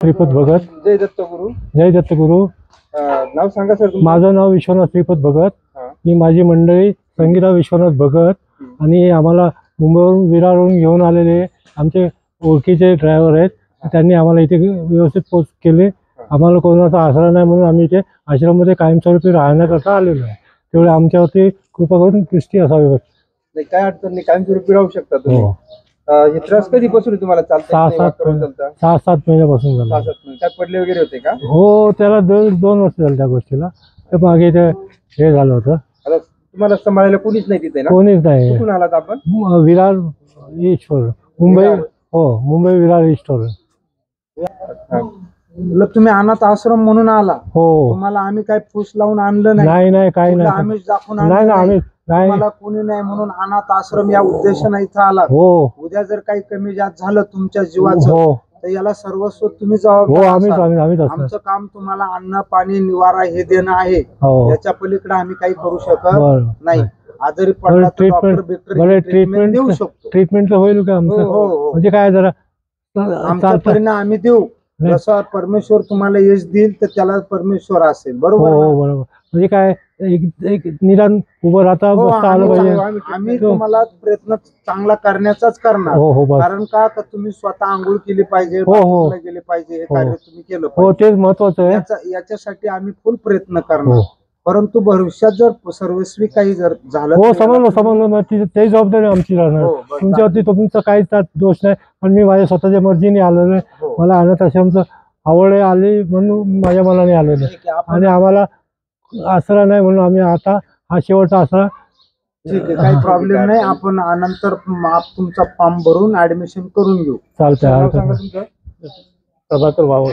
श्रीपद भगत. जय दत्तगुरु. जय दत्तगुरु. नाव सांगा सर. माझं नाव विश्वनाथ श्रीपद भगत. ही माझी मंडळी संगीता विश्वनाथ भगत आणि आम्हाला मुंबईवरून विरारवरून घेऊन आलेले आमचे ओळखीचे ड्रायव्हर आहेत. त्यांनी आम्हाला इथे व्यवस्थित पोच केले. आम्हाला कोणाचा आसरा नाही म्हणून आम्ही इथे आश्रममध्ये कायमस्वरूपी राहण्याकरता आलेलो आहे. तेवढे आमच्यावरती कृपा करून दृष्टी असावी. काय अडचण नाही, कायमस्वरूपी राहू शकता तुम्ही. हे त्रास कधीपासून तुम्हाला चालता? 6-7 महिन्यापासून झाला. 6-7 महिने. काय पडले वगैरे होते का? हो, त्याला 2 वर्ष झाली त्या गोष्टीला. तर मागे ते हे झालं होतं. आता तुम्हाला सांभाळायला कोणीच नाही तिथे ना? कोणीच नाही. कुठून आलात आपण? विरार ईस्टवर. मुंबई. हो, मुंबई विरार ईस्टवर. तुम्ही अनाथ आश्रम म्हणून आला. हो. तुम्हाला आम्ही काही फूस लावून आणलं नाही. नाही काही नाही. आम्ही दाखवून नाही. आम्ही नाही. मला कोणी नाही म्हणून अनाथ आश्रम या उद्देशाने इथं आला. हो. उद्या जर काही कमी जास्त झालं तुमच्या जीवाचं हो. तर याला सर्वस्व तुम्ही हो. जबाबदार आम्ही असाल. आमचं काम तुम्हाला अन्न पाणी निवारा हे देणं आहे. याच्या पलीकडे आम्ही काही करू शकत नाही. आजारी पडला तर डॉक्टर ट्रीटमेंट देऊ शकतो. ट्रीटमेंट होईल का आमचं? म्हणजे काय जरा आमचा परिणाम आम्ही देऊ. जसा परमेश्वर तुम्हाला यश देईल तर त्याला परमेश्वर असेल. बरोबर. हो बरोबर. म्हणजे काय एक निदान उभं राहता बसता आलं पाहिजे. आम्ही तुम्हाला प्रयत्न चांगला करण्याचाच करणार. कारण का तर तुम्ही स्वतः आंघोळ केली पाहिजे, गेले पाहिजे, हे कार्य तुम्ही केलं पाहिजे. तेच महत्वाचं आहे. याच्यासाठी आम्ही फुल प्रयत्न करणार. परंतु भविष्यात जर सर्वस्वी काही जर झालं. हो, समजलं. ते जबाबदारी आमची राहणार. तुमच्यावरती तुमचा काहीच दोष नाही. पण मी माझ्या स्वतःच्या मर्जीने आलेलो आहे. मला अनाथ आश्रमचं आवड आली म्हणून माझ्या मनाने आलेलो आहे. आणि आम्हाला आसरा नाही म्हणून आम्ही आता हा शेवटचा आसरा. ठीक आहे, काही प्रॉब्लेम नाही. आपण नंतर तुमचा फॉर्म भरून ऍडमिशन करून घेऊ. चालतंय. प्रभाकर भाऊ.